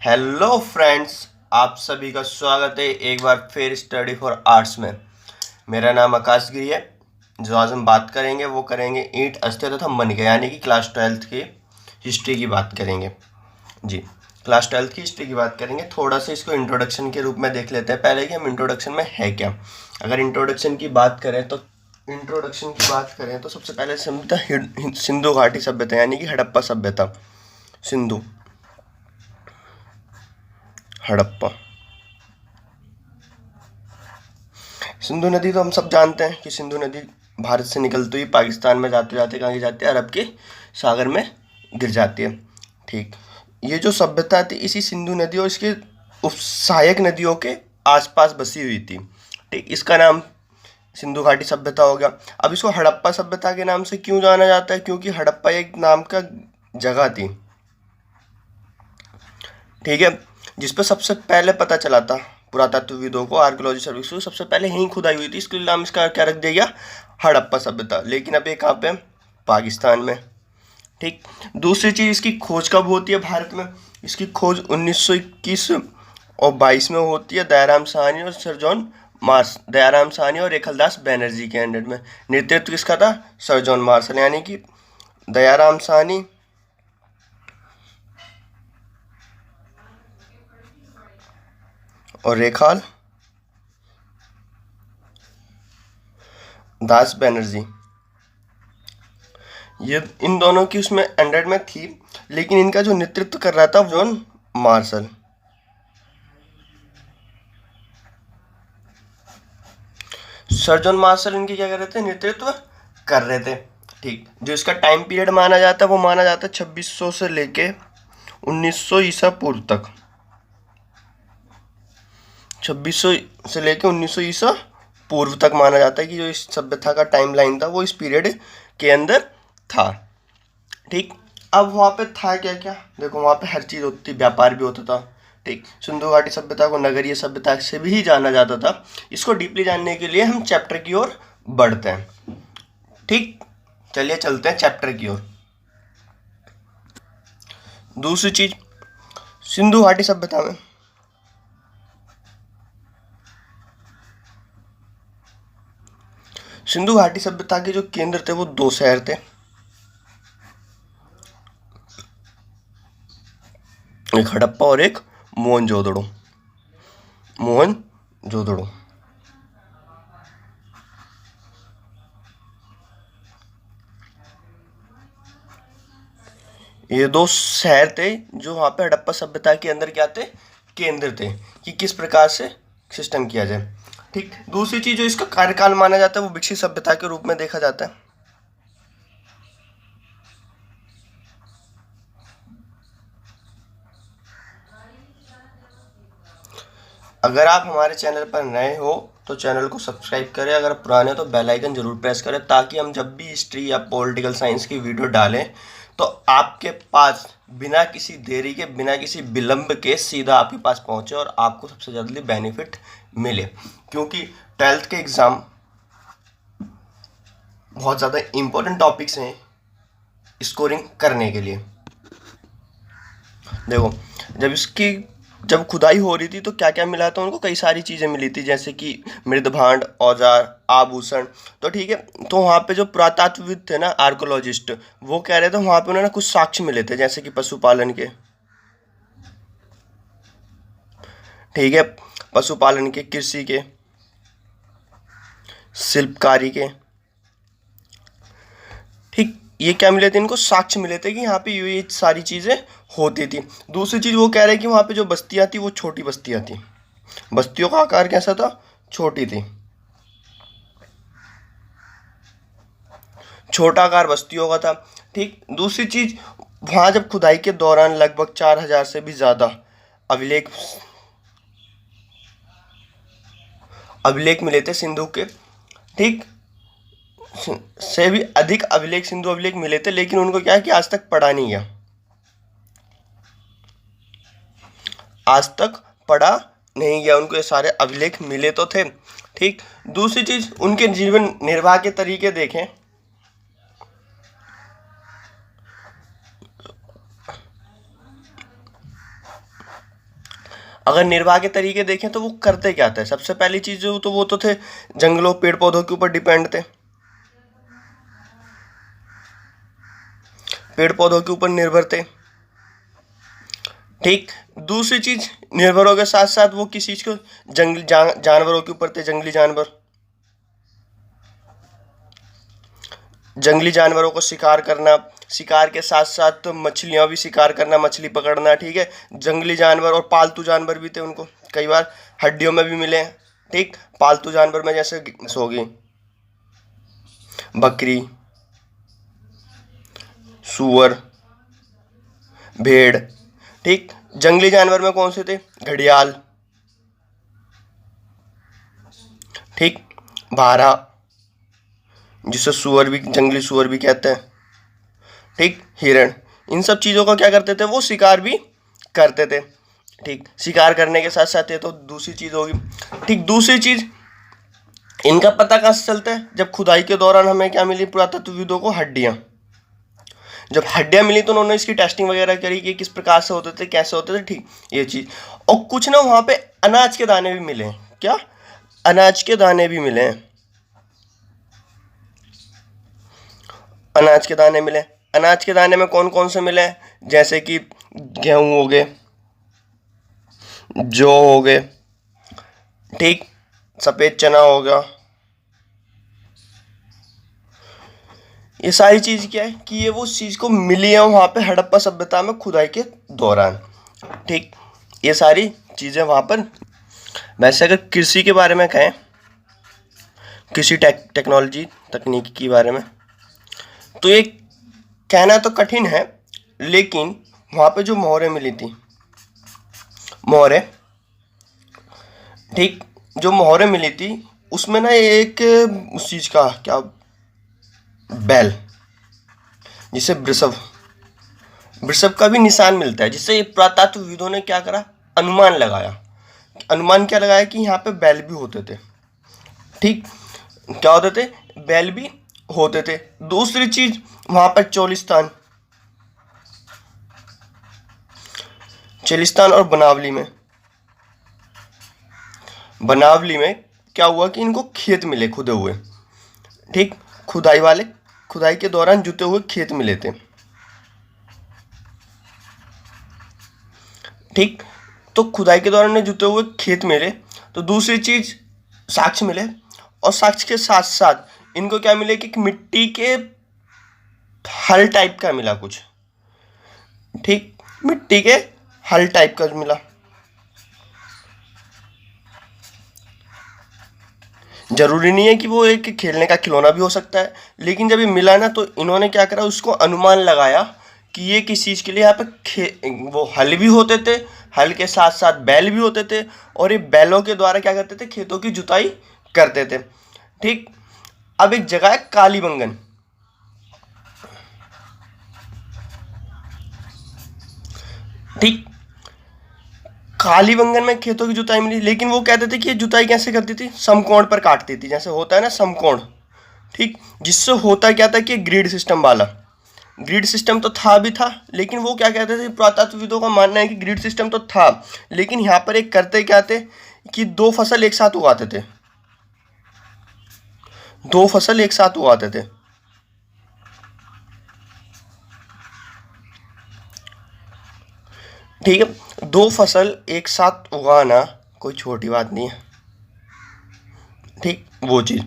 Hello friends, आप सभी का स्वागत है एक बार फिर स्टडी फॉर आर्ट्स में। मेरा नाम आकाश गिरी है। जो आज हम बात करेंगे वो करेंगे ईंट अस्त्र तथा मणिका, यानी कि क्लास 12th की हिस्ट्री की बात करेंगे। जी, क्लास 12th की हिस्ट्री की बात करेंगे। थोड़ा सा इसको इंट्रोडक्शन के रूप में देख लेते हैं पहले कि हम इंट्रोडक्शन में है क्या। अगर इंट्रोडक्शन की बात करें तो सबसे पहले सभ्यता सिंधु घाटी सभ्यता, यानी कि हड़प्पा सभ्यता। सिंधु हड़प्पा सिंधु नदी तो हम सब जानते हैं कि सिंधु नदी भारत से निकलती हुई पाकिस्तान में जाते जाते कहाँ जाती है, अरब के सागर में गिर जाती है। ठीक, ये जो सभ्यता थी इसी सिंधु नदी और इसके सहायक नदियों के आसपास बसी हुई थी। ठीक, इसका नाम सिंधु घाटी सभ्यता हो गया। अब इसको हड़प्पा सभ्यता के नाम से क्यों जाना जाता है? क्योंकि हड़प्पा एक नाम का जगह थी, ठीक है, जिस पर सबसे पहले पता चला था पुरातत्वविदों को, आर्कियोलॉजी सर्विस को, सबसे पहले यहीं खुदाई हुई थी। इसके नाम इसका क्या रख दिया गया? हड़प्पा सभ्यता। लेकिन अब ये कहाँ पे? पाकिस्तान में। ठीक, दूसरी चीज़, इसकी खोज कब होती है भारत में? इसकी खोज 1921 और 22 में होती है दयाराम साहनी और sir John Mars, Dayaram Sahni और रेखलदास बैनर्जी के अंडर में। नेतृत्व किसका था? सर जॉन मार्शल, यानी कि दयाराम साहनी और रेखाल दास बैनर्जी, ये इन दोनों की उसमें अंडर में थी। लेकिन इनका जो नेतृत्व कर रहा था John Marshall. Sir John Marshall इनकी क्या कर रहे थे? नेतृत्व कर रहे थे। ठीक, जो इसका टाइम पीरियड माना जाता है वो माना जाता है 2600 से लेके 1900 ईसा पूर्व तक। 2600 से लेके 1900 ईसा पूर्व तक माना जाता है कि जो इस सभ्यता का टाइम लाइन था वो इस पीरियड के अंदर था। ठीक, अब वहाँ पे था क्या क्या? देखो, वहाँ पे हर चीज़ होती थी, व्यापार भी होता था। ठीक, सिंधु घाटी सभ्यता को नगरीय सभ्यता से भी जाना जाता था। इसको डीपली जानने के लिए हम चैप्टर की ओर बढ़ते हैं। ठीक, चलिए चलते हैं चैप्टर की ओर। दूसरी चीज, सिंधु घाटी सभ्यता में सिंधु घाटी सभ्यता के जो केंद्र थे वो दो शहर थे, एक हड़प्पा और एक मोहनजोदड़ो। मोहनजोदड़ो ये दो शहर थे जो वहाँ पे हड़प्पा सभ्यता के अंदर क्या थे? केंद्र थे कि किस प्रकार से सिस्टम किया जाए। ठीक, दूसरी चीज जो इसका कार्यकाल माना जाता है वो विकसित सभ्यता के रूप में देखा जाता है। अगर आप हमारे चैनल पर नए हो तो चैनल को सब्सक्राइब करें, अगर पुराने तो बेल आइकन जरूर प्रेस करें, ताकि हम जब भी हिस्ट्री या पॉलिटिकल साइंस की वीडियो डालें तो आपके पास बिना किसी देरी के, बिना किसी विलंब के सीधा आपके पास पहुंचे और आपको सबसे जल्दी बेनिफिट मिले। क्योंकि 12th के एग्ज़ाम बहुत ज़्यादा इम्पोर्टेंट टॉपिक्स हैं स्कोरिंग करने के लिए। देखो, जब खुदाई हो रही थी तो क्या क्या मिला था उनको? कई सारी चीज़ें मिली थी, जैसे कि मृद भांड, औजार, आभूषण। तो ठीक है, तो वहाँ पे जो पुरातत्वविद थे ना, आर्कोलॉजिस्ट, वो कह रहे थे वहाँ पे उन्होंने कुछ साक्ष्य मिले थे, जैसे कि पशुपालन के, ठीक है, पशुपालन के, कृषि के, शिल्पकारी के। ठीक, ये क्या मिले थे? इनको साक्ष्य मिले थे कि यहाँ पे ये सारी चीज़ें होती थी। दूसरी चीज़ वो कह रहे हैं कि वहाँ पे जो बस्तियाँ थी वो छोटी बस्तियाँ थी। बस्तियों का आकार कैसा था? छोटी थी, छोटा आकार बस्तियों का था। ठीक, दूसरी चीज़, वहाँ जब खुदाई के दौरान लगभग 4000 से भी ज़्यादा अभिलेख अभिलेख मिले थे सिंधु के। ठीक, से भी अधिक अभिलेख, सिंधु अभिलेख मिले थे, लेकिन उनको क्या है कि आज तक पढ़ा नहीं गया, आज तक पढ़ा नहीं गया। उनको ये सारे अभिलेख मिले तो थे। ठीक, दूसरी चीज, उनके जीवन निर्वाह के तरीके देखें। अगर निर्वाह के तरीके देखें तो वो करते क्या थे, सबसे पहली चीज जो तो वो तो थे जंगलों पेड़ पौधों के ऊपर डिपेंड थे, पेड़ पौधों के ऊपर निर्भर थे। ठीक, दूसरी चीज निर्भरों के साथ साथ वो किस चीज को जंगली जानवरों के ऊपर थे, जंगली जानवर, जंगली जानवरों को शिकार करना, शिकार के साथ साथ मछलियां भी शिकार करना, मछली पकड़ना। ठीक है, जंगली जानवर और पालतू जानवर भी थे, उनको कई बार हड्डियों में भी मिले। ठीक, पालतू जानवर में जैसे होगी बकरी, सूअर, भेड़। ठीक, जंगली जानवर में कौन से थे, घड़ियाल, ठीक, भारा जिसे सुअर भी, जंगली सुअर भी कहते हैं। ठीक, हिरण, इन सब चीज़ों का क्या करते थे, वो शिकार भी करते थे। ठीक, शिकार करने के साथ साथ ये तो दूसरी चीज़ होगी। ठीक, दूसरी चीज़ इनका पता कहाँ से चलता है, जब खुदाई के दौरान हमें क्या मिली पुरातत्वविदों को, हड्डियाँ। जब हड्डियाँ मिली तो उन्होंने इसकी टेस्टिंग वगैरह करी कि किस प्रकार से होते थे, कैसे होते थे। ठीक, ये चीज़। और कुछ ना वहाँ पे अनाज के दाने भी मिले हैं। क्या, अनाज के दाने भी मिले हैं, अनाज के दाने मिले। अनाज के दाने में कौन कौन से मिले, जैसे कि गेहूं हो गए, जौ हो गए, ठीक, सफेद चना होगा। ये सारी चीज क्या है कि ये वो चीज को मिली है वहां पे हड़प्पा सभ्यता में खुदाई के दौरान। ठीक, ये सारी चीजें वहां पर। वैसे अगर कृषि के बारे में कहें, कृषि टेक्नोलॉजी तकनीक के बारे में, तो ये कहना तो कठिन है, लेकिन वहाँ पे जो मोहरें मिली थी, मोहरें, ठीक, जो मोहरें मिली थी उसमें ना एक उस चीज़ का क्या, बैल, जिसे वृषभ, वृषभ का भी निशान मिलता है, जिससे पुरातत्वविदों ने क्या करा, अनुमान लगाया। अनुमान क्या लगाया कि यहाँ पे बैल भी होते थे। ठीक, क्या होते थे, बैल भी होते थे। दूसरी चीज वहां पर चोलिस्तान, चोलिस्तान और बनावली में, बनावली में क्या हुआ कि इनको खेत मिले खुदे हुए। ठीक, खुदाई के दौरान जुते हुए खेत मिले थे। ठीक, तो खुदाई के दौरान जुते हुए खेत मिले। तो दूसरी चीज साक्ष्य मिले, और साक्ष्य के साथ साथ इनको क्या मिले कि मिट्टी के हल टाइप का मिला कुछ। ठीक, मिट्टी के हल टाइप का मिला। जरूरी नहीं है कि वो एक खेलने का खिलौना भी हो सकता है, लेकिन जब ये मिला ना तो इन्होंने क्या करा, उसको अनुमान लगाया कि ये किस चीज़ के लिए यहाँ पे वो हल भी होते थे, हल के साथ साथ बैल भी होते थे, और ये बैलों के द्वारा क्या करते थे, खेतों की जुताई करते थे। ठीक, अब एक जगह है कालीबंगन। ठीक, कालीबंगन में खेतों की जुताई मिली, लेकिन वो कहते थे कि ये जुताई कैसे करती थी, समकोण पर काटती थी, जैसे होता है ना समकोण। ठीक, जिससे होता क्या था कि ग्रिड सिस्टम वाला, ग्रिड सिस्टम तो था भी था, लेकिन वो क्या कहते थे, पुरातत्वविदों का मानना है कि ग्रिड सिस्टम तो था, लेकिन यहाँ पर एक करते क्या थे कि दो फसल एक साथ उगाते थे, दो फसल एक साथ उगाते थे। ठीक है, दो फसल एक साथ उगाना कोई छोटी बात नहीं है। ठीक, वो चीज।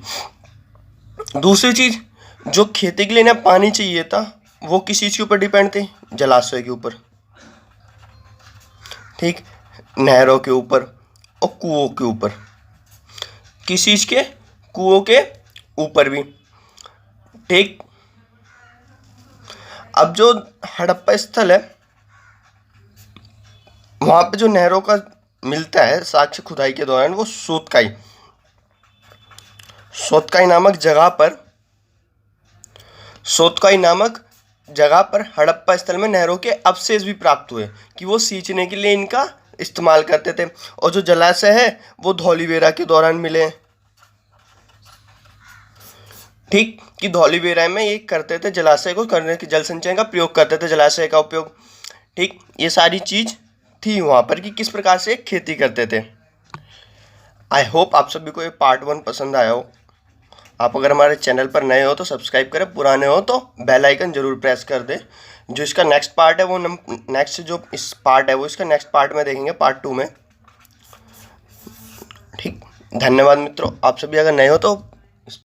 दूसरी चीज, जो खेती के लिए ना पानी चाहिए था, वो किस चीज के ऊपर डिपेंड थे, जलाशय के ऊपर। ठीक, नहरों के ऊपर और कुओं के ऊपर, किस चीज के, कुओं के ऊपर भी। ठीक, अब जो हड़प्पा स्थल है वहां पे जो नहरों का मिलता है साक्ष्य खुदाई के दौरान, वो सोतकाई, सोतकाई नामक जगह पर, सोतकाई नामक जगह पर हड़प्पा स्थल में नहरों के अवशेष भी प्राप्त हुए कि वो सींचने के लिए इनका इस्तेमाल करते थे। और जो जलाशय है वो धौलीवेरा के दौरान मिले। ठीक, कि धौलीवेरा में ये करते थे, जलाशय को करने के जल संचयन का प्रयोग करते थे, जलाशय का उपयोग। ठीक, ये सारी चीज थी वहाँ पर कि किस प्रकार से खेती करते थे। आई होप आप सभी को ये पार्ट 1 पसंद आया हो। आप अगर हमारे चैनल पर नए हो तो सब्सक्राइब करें, पुराने हो तो बेल आइकन जरूर प्रेस कर दें। जो इसका नेक्स्ट पार्ट है वो नेक्स्ट जो इस पार्ट है वो इसका नेक्स्ट पार्ट में देखेंगे, पार्ट 2 में। ठीक, धन्यवाद मित्रों। आप सभी अगर नए हो तो